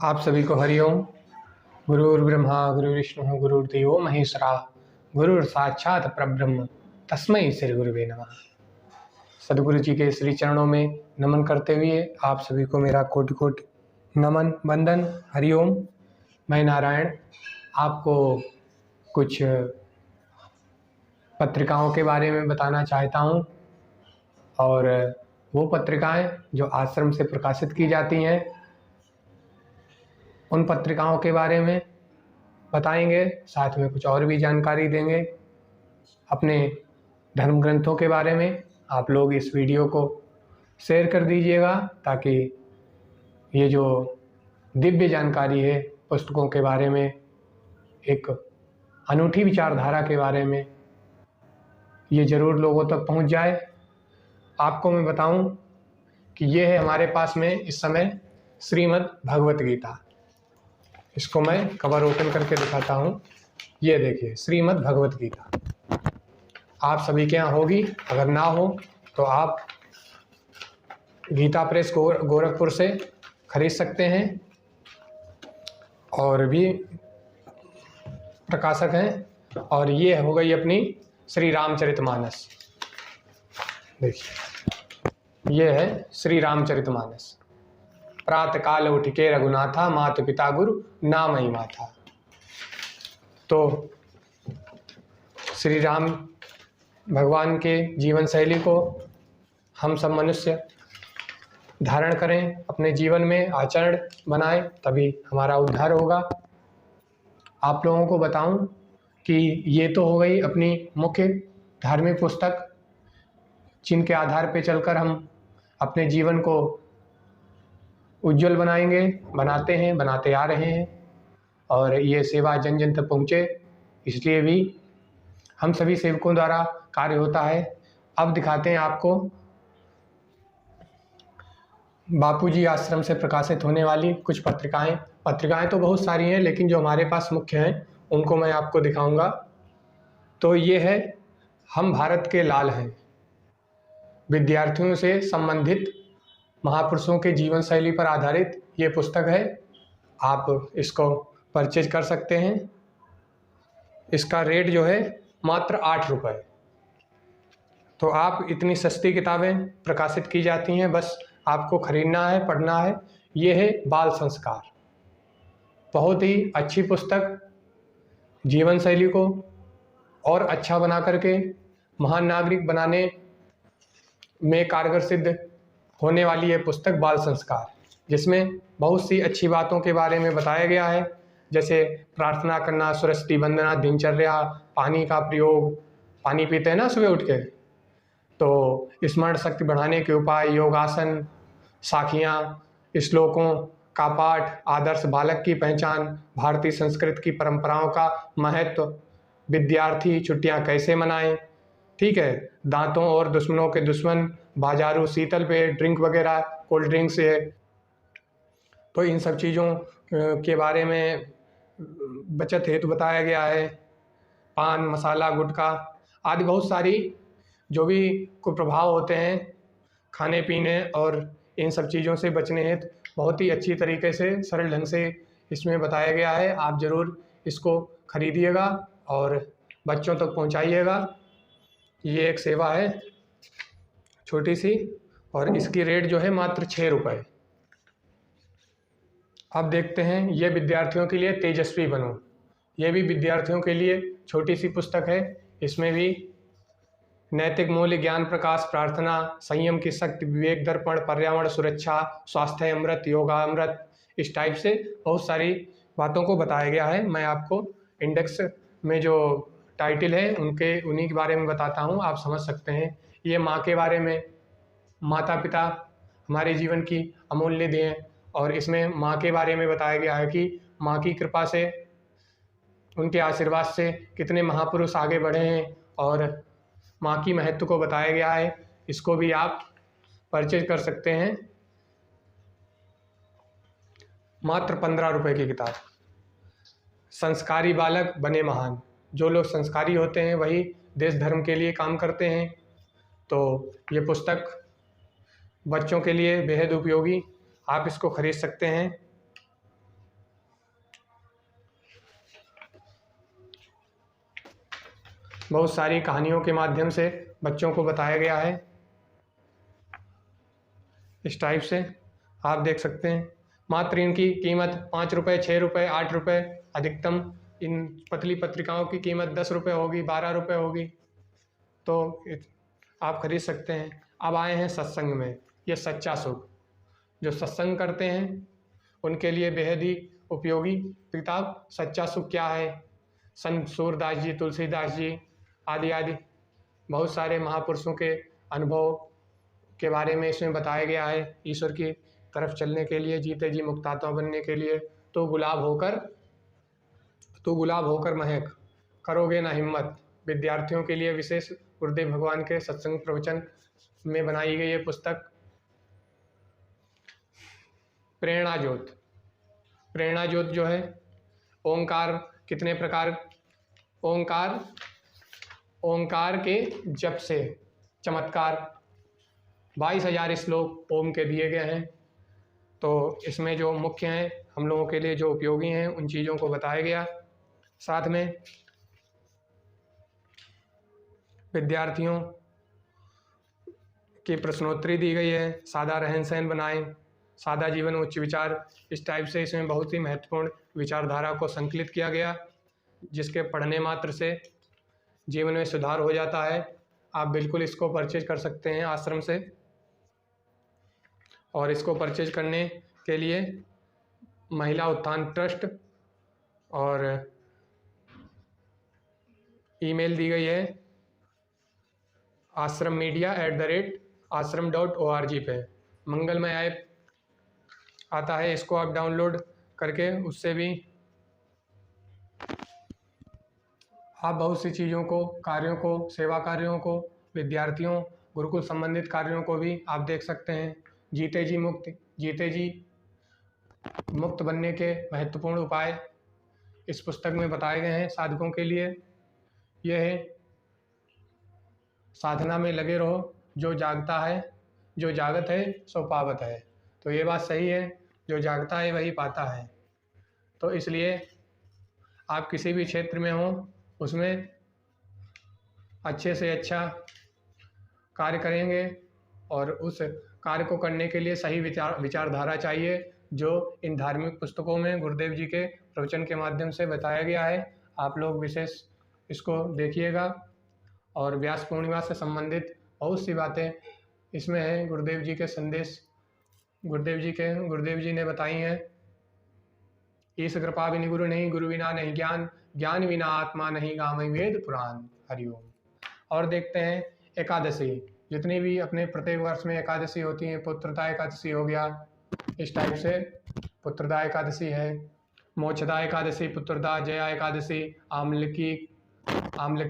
आप सभी को हरिओम। गुरुर्ब्रह्मा गुरुर्विष्णु गुरुर्देवो महेश्वरा, गुरुर साक्षात परब्रह्म तस्मै श्री गुरुवे नमः। सदगुरु जी के श्री चरणों में नमन करते हुए आप सभी को मेरा कोटि कोटि नमन वंदन हरिओम। मैं नारायण आपको कुछ पत्रिकाओं के बारे में बताना चाहता हूँ, और वो पत्रिकाएं जो आश्रम से प्रकाशित की जाती हैं उन पत्रिकाओं के बारे में बताएंगे, साथ में कुछ और भी जानकारी देंगे। अपने धर्म ग्रंथों के बारे में आप लोग इस वीडियो को शेयर कर दीजिएगा, ताकि ये जो दिव्य जानकारी है पुस्तकों के बारे में, एक अनूठी विचारधारा के बारे में, ये ज़रूर लोगों तक पहुंच जाए। आपको मैं बताऊं कि ये है हमारे पास में इस समय श्रीमद् भगवत गीता। इसको मैं कवर ओपन करके दिखाता हूँ। ये देखिए श्रीमद् भगवत गीता आप सभी के यहाँ होगी, अगर ना हो तो आप गीता प्रेस गोरखपुर से खरीद सकते हैं, और भी प्रकाशक हैं। और ये हो गई अपनी श्री रामचरितमानस। देखिए ये है श्री रामचरितमानस। प्रातः काल उठ के रघुनाथा, माता पिता गुरु नाम ही माथा। तो श्री राम भगवान के जीवन शैली को हम सब मनुष्य धारण करें, अपने जीवन में आचरण बनाएं, तभी हमारा उद्धार होगा। आप लोगों को बताऊं कि ये तो हो गई अपनी मुख्य धार्मिक पुस्तक, जिनके आधार पर चलकर हम अपने जीवन को उज्जवल बनाएंगे, बनाते हैं, बनाते आ रहे हैं, और ये सेवा जन जन तक पहुँचे, इसलिए भी हम सभी सेवकों द्वारा कार्य होता है। अब दिखाते हैं आपको बापूजी आश्रम से प्रकाशित होने वाली कुछ पत्रिकाएं तो बहुत सारी हैं, लेकिन जो हमारे पास मुख्य हैं उनको मैं आपको दिखाऊंगा। तो ये है हम भारत के लाल हैं, विद्यार्थियों से संबंधित महापुरुषों के जीवन शैली पर आधारित ये पुस्तक है। आप इसको परचेज कर सकते हैं। इसका रेट जो है मात्र 8 रुपये। तो आप इतनी सस्ती किताबें प्रकाशित की जाती हैं, बस आपको खरीदना है, पढ़ना है। ये है बाल संस्कार, बहुत ही अच्छी पुस्तक, जीवन शैली को और अच्छा बना करके महान नागरिक बनाने में कारगर सिद्ध होने वाली ये पुस्तक बाल संस्कार, जिसमें बहुत सी अच्छी बातों के बारे में बताया गया है, जैसे प्रार्थना करना, सरस्वती वंदना, दिनचर्या, पानी का प्रयोग, पानी पीते हैं ना सुबह उठ के, तो स्मरण शक्ति बढ़ाने के उपाय, योगासन, साखियाँ, श्लोकों का पाठ, आदर्श बालक की पहचान, भारतीय संस्कृति की परंपराओं का महत्व, विद्यार्थी छुट्टियाँ कैसे मनाएं, ठीक है, दांतों और दुश्मनों के दुश्मन, बाजारू शीतल पे ड्रिंक वगैरह, कोल्ड ड्रिंक से, तो इन सब चीज़ों के बारे में बचत हेतु बताया गया है। पान मसाला गुटखा आदि बहुत सारी जो भी कुप्रभाव होते हैं खाने पीने और इन सब चीज़ों से बचने हेतु बहुत ही अच्छी तरीके से सरल ढंग से इसमें बताया गया है। आप ज़रूर इसको खरीदिएगा और बच्चों तक पहुंचाइएगा। ये एक सेवा है छोटी सी, और इसकी रेट जो है मात्र 6 रुपये। अब देखते हैं ये विद्यार्थियों के लिए तेजस्वी बनो। ये भी विद्यार्थियों के लिए छोटी सी पुस्तक है। इसमें भी नैतिक मूल्य, ज्ञान प्रकाश, प्रार्थना, संयम की शक्ति, विवेक दर्पण, पर्यावरण सुरक्षा, स्वास्थ्य अमृत, योगा अमृत, इस टाइप से बहुत सारी बातों को बताया गया है। मैं आपको इंडेक्स में जो टाइटल है उन्हीं के बारे में बताता हूँ, आप समझ सकते हैं। ये माँ के बारे में, माता पिता हमारे जीवन की अमूल्य देन, और इसमें माँ के बारे में बताया गया है कि माँ की कृपा से, उनके आशीर्वाद से कितने महापुरुष आगे बढ़े हैं, और माँ की महत्व को बताया गया है। इसको भी आप परचेज कर सकते हैं, मात्र 15 रुपये की किताब। संस्कारी बालक बने महान। जो लोग संस्कारी होते हैं वही देश धर्म के लिए काम करते हैं। तो ये पुस्तक बच्चों के लिए बेहद उपयोगी, आप इसको खरीद सकते हैं। बहुत सारी कहानियों के माध्यम से बच्चों को बताया गया है। इस टाइप से आप देख सकते हैं। मात्र इनकी कीमत 5 रुपये, 6 रुपये, 8 रुपये, अधिकतम इन पतली पत्रिकाओं की कीमत 10 रुपये होगी, 12 रुपये होगी, तो आप खरीद सकते हैं। अब आए हैं सत्संग में। ये सच्चा सुख, जो सत्संग करते हैं उनके लिए बेहद ही उपयोगी किताब सच्चा सुख क्या है। संत सूरदास जी, तुलसीदास जी आदि आदि बहुत सारे महापुरुषों के अनुभव के बारे में इसमें बताया गया है। ईश्वर की तरफ चलने के लिए, जीते जी मुक्तात्मा बनने के लिए तो गुलाब होकर महक, करोगे ना हिम्मत। विद्यार्थियों के लिए विशेष गुरुदेव भगवान के सत्संग प्रवचन में बनाई गई ये पुस्तक। प्रेरणा ज्योत। प्रेरणा ज्योत जो है, ओंकार कितने प्रकार, ओंकार के जप से चमत्कार 22,000 श्लोक ओम के दिए गए हैं। तो इसमें जो मुख्य हैं, हम लोगों के लिए जो उपयोगी हैं, उन चीज़ों को बताया गया। साथ में विद्यार्थियों की प्रश्नोत्तरी दी गई है। सादा रहन सहन बनाएं, सादा जीवन उच्च विचार, इस टाइप से इसमें बहुत ही महत्वपूर्ण विचारधारा को संकलित किया गया, जिसके पढ़ने मात्र से जीवन में सुधार हो जाता है। आप बिल्कुल इसको परचेज कर सकते हैं आश्रम से, और इसको परचेज करने के लिए महिला उत्थान ट्रस्ट और ईमेल दी गई है ashrammedia@ashram.org पे। मंगलमय ऐप आता है, इसको आप डाउनलोड करके उससे भी आप बहुत सी चीज़ों को, कार्यों को, सेवा कार्यों को, विद्यार्थियों, गुरुकुल संबंधित कार्यों को भी आप देख सकते हैं। जीते जी मुक्त बनने के महत्वपूर्ण उपाय इस पुस्तक में बताए गए हैं साधकों के लिए। यह है, साधना में लगे रहो, जो जागत है सो पावत है। तो ये बात सही है, जो जागता है वही पाता है। तो इसलिए आप किसी भी क्षेत्र में हो, उसमें अच्छे से अच्छा कार्य करेंगे, और उस कार्य को करने के लिए सही विचारधारा चाहिए, जो इन धार्मिक पुस्तकों में गुरुदेव जी के प्रवचन के माध्यम से बताया गया है। आप लोग विशेष इसको देखिएगा, और व्यास पूर्णिमा से संबंधित बहुत सी बातें इसमें हैं। गुरुदेव जी के संदेश गुरुदेव जी ने बताई हैं। ईश कृपा बिन गुरु नहीं, गुरु बिना नहीं ज्ञान, ज्ञान बिना आत्मा नहीं, गावै वेद पुराण। हरिओम। और देखते हैं एकादशी, जितनी भी अपने प्रत्येक वर्ष में एकादशी होती हैं, पुत्रदा एकादशी हो गया, इस टाइप से पुत्रदा एकादशी है, मोक्षदा एकादशी, पुत्रदा, जया एकादशी, आमलकी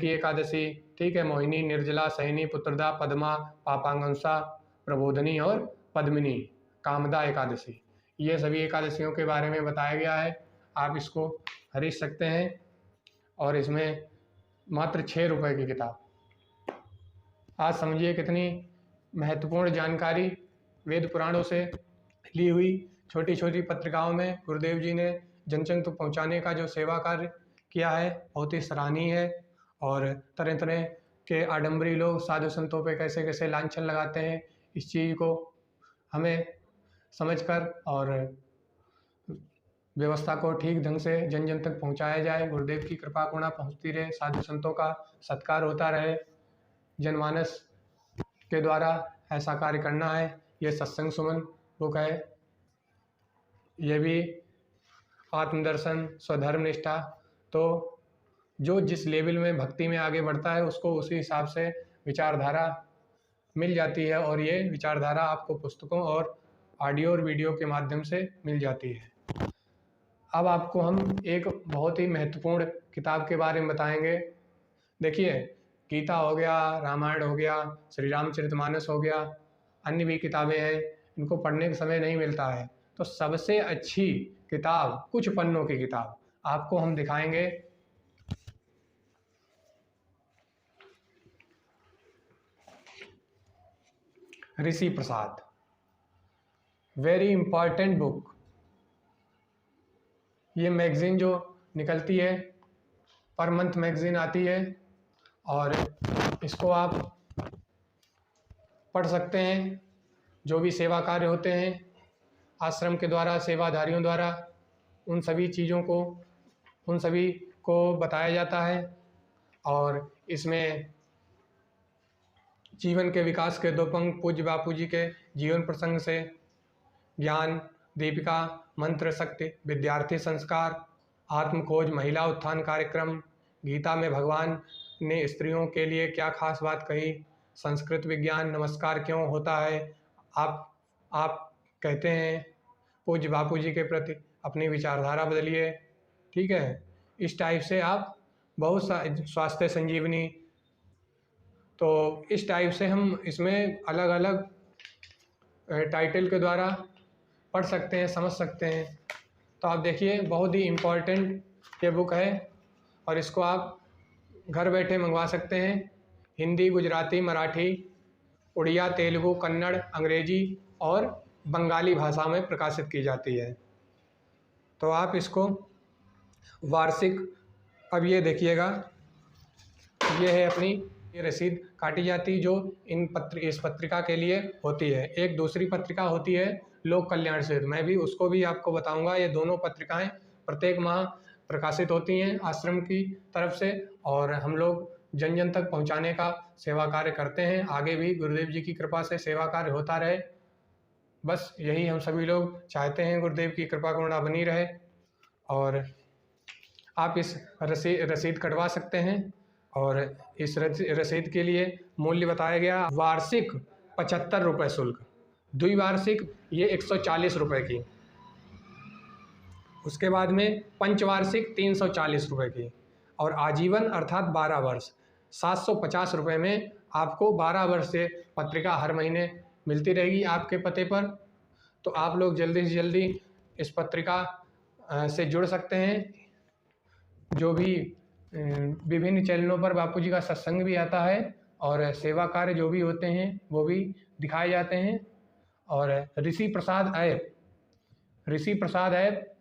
एकादशी, ठीक है, मोहिनी, निर्जला, सैनी, पुत्रदा, पद्मा, पापांगंसा, प्रबोधनी और पद्मिनी, कामदा एकादशी। ये सभी एकादशियों के बारे में बताया गया है। आप इसको खरीद सकते हैं, और इसमें मात्र 6 रुपये की किताब। आज समझिए कितनी महत्वपूर्ण जानकारी वेद पुराणों से ली हुई छोटी छोटी पत्रिकाओं में गुरुदेव जी ने जन जन तक पहुँचाने का जो सेवा कार्य किया है, बहुत ही सराहनीय है। और तरह तरह के आडंबरी लोग साधु संतों पे कैसे कैसे लांछन लगाते हैं, इस चीज़ को हमें समझकर और व्यवस्था को ठीक ढंग से जन जन तक पहुंचाया जाए। गुरुदेव की कृपा करुणा पहुंचती रहे, साधु संतों का सत्कार होता रहे, जनमानस के द्वारा ऐसा कार्य करना है। ये सत्संग सुमन बुक है, ये भी आत्मदर्शन, स्वधर्म निष्ठा। तो जो जिस लेवल में भक्ति में आगे बढ़ता है, उसको उसी हिसाब से विचारधारा मिल जाती है, और ये विचारधारा आपको पुस्तकों और ऑडियो और वीडियो के माध्यम से मिल जाती है। अब आपको हम एक बहुत ही महत्वपूर्ण किताब के बारे में बताएंगे। देखिए, गीता हो गया, रामायण हो गया, श्री रामचरितमानस हो गया, अन्य भी किताबें हैं, इनको पढ़ने का समय नहीं मिलता है। तो सबसे अच्छी किताब, कुछ पन्नों की किताब आपको हम दिखाएंगे। ऋषि प्रसाद, वेरी इम्पॉर्टेंट बुक। ये मैगज़ीन जो निकलती है, पर मंथ मैगज़ीन आती है, और इसको आप पढ़ सकते हैं। जो भी सेवा कार्य होते हैं आश्रम के द्वारा, सेवाधारियों द्वारा, उन सभी चीज़ों को, उन सभी को बताया जाता है। और इसमें जीवन के विकास के 2 पंक्ति पूज्य बापू जी के जीवन प्रसंग से ज्ञान दीपिका, मंत्र शक्ति, विद्यार्थी संस्कार, आत्मखोज, महिला उत्थान कार्यक्रम, गीता में भगवान ने स्त्रियों के लिए क्या खास बात कही, संस्कृत विज्ञान, नमस्कार क्यों होता है, आप कहते हैं पूज्य बापू जी के प्रति अपनी विचारधारा बदलिए। ठीक है, इस टाइप से आप बहुत सा स्वास्थ्य संजीवनी, तो इस टाइप से हम इसमें अलग अलग टाइटल के द्वारा पढ़ सकते हैं, समझ सकते हैं। तो आप देखिए बहुत ही इम्पोर्टेंट ये बुक है और इसको आप घर बैठे मंगवा सकते हैं। हिंदी, गुजराती, मराठी, उड़िया, तेलुगु, कन्नड़, अंग्रेजी और बंगाली भाषा में प्रकाशित की जाती है। तो आप इसको वार्षिक, अब ये देखिएगा, ये है अपनी ये रसीद काटी जाती जो इस पत्रिका के लिए होती है। एक दूसरी पत्रिका होती है लोक कल्याण सेतु, मैं भी उसको भी आपको बताऊंगा। ये दोनों पत्रिकाएं प्रत्येक माह प्रकाशित होती हैं आश्रम की तरफ से और हम लोग जन जन तक पहुंचाने का सेवा कार्य करते हैं। आगे भी गुरुदेव जी की कृपा से सेवा कार्य होता रहे, बस यही हम सभी लोग चाहते हैं। गुरुदेव की कृपा करुणा बनी रहे। और आप इस रसीद कटवा सकते हैं और इस रसीद के लिए मूल्य बताया गया वार्षिक 75 रुपये शुल्क, द्विवार्षिक ये 140 रुपये की, उसके बाद में पंचवार्षिक 340 रुपये की और आजीवन अर्थात 12 वर्ष 750 रुपये में आपको 12 वर्ष से पत्रिका हर महीने मिलती रहेगी आपके पते पर। तो आप लोग जल्दी से जल्दी इस पत्रिका से जुड़ सकते हैं। जो भी विभिन्न चैनलों पर बापू जी का सत्संग भी आता है और सेवा कार्य जो भी होते हैं वो भी दिखाए जाते हैं। और ऋषि प्रसाद ऐप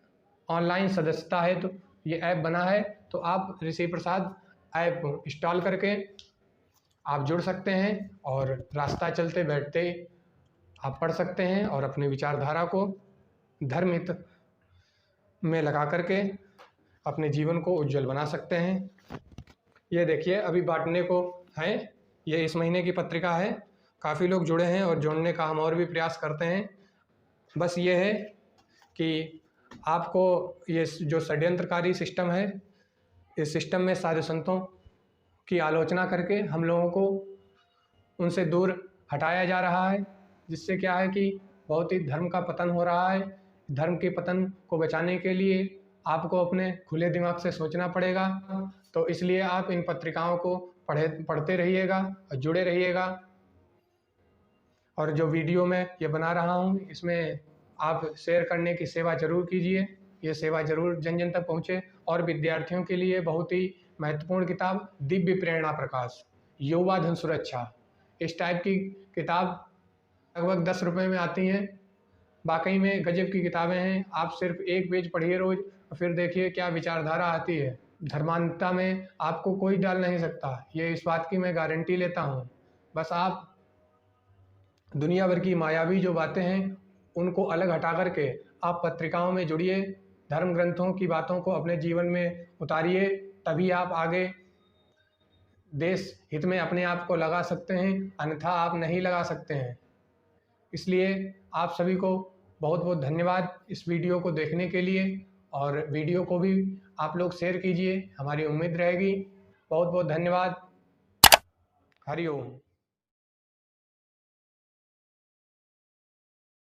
ऑनलाइन सदस्यता है, तो ये ऐप बना है, तो आप ऋषि प्रसाद ऐप इंस्टॉल करके आप जुड़ सकते हैं और रास्ता चलते बैठते आप पढ़ सकते हैं और अपनी विचारधारा को धर्म हित में लगा करके अपने जीवन को उज्जवल बना सकते हैं। ये देखिए अभी बांटने को है, ये इस महीने की पत्रिका है। काफ़ी लोग जुड़े हैं और जोड़ने का हम और भी प्रयास करते हैं। बस ये है कि आपको ये जो षड्यंत्रकारी सिस्टम है, इस सिस्टम में साधु संतों की आलोचना करके हम लोगों को उनसे दूर हटाया जा रहा है, जिससे क्या है कि बहुत ही धर्म का पतन हो रहा है। धर्म के पतन को बचाने के लिए आपको अपने खुले दिमाग से सोचना पड़ेगा। तो इसलिए आप इन पत्रिकाओं को पढ़ते रहिएगा और जुड़े रहिएगा। और जो वीडियो मैं ये बना रहा हूँ इसमें आप शेयर करने की सेवा जरूर कीजिए। ये सेवा जरूर जन जन तक पहुँचे। और विद्यार्थियों के लिए बहुत ही महत्वपूर्ण किताब दिव्य प्रेरणा प्रकाश, युवा धन सुरक्षा, इस टाइप की किताब लगभग 10 रुपये में आती हैं। वाकई में गजब की किताबें हैं। आप सिर्फ एक पेज पढ़िए रोज और फिर देखिए क्या विचारधारा आती है। धर्मांधता में आपको कोई डाल नहीं सकता, ये इस बात की मैं गारंटी लेता हूँ। बस आप दुनिया भर की मायावी जो बातें हैं उनको अलग हटा करके आप पत्रिकाओं में जुड़िए, धर्म ग्रंथों की बातों को अपने जीवन में उतारिए, तभी आप आगे देश हित में अपने आप को लगा सकते हैं, अन्यथा आप नहीं लगा सकते हैं। इसलिए आप सभी को बहुत बहुत धन्यवाद इस वीडियो को देखने के लिए। और वीडियो को भी आप लोग शेयर कीजिए, हमारी उम्मीद रहेगी। बहुत बहुत धन्यवाद। हरि ओम।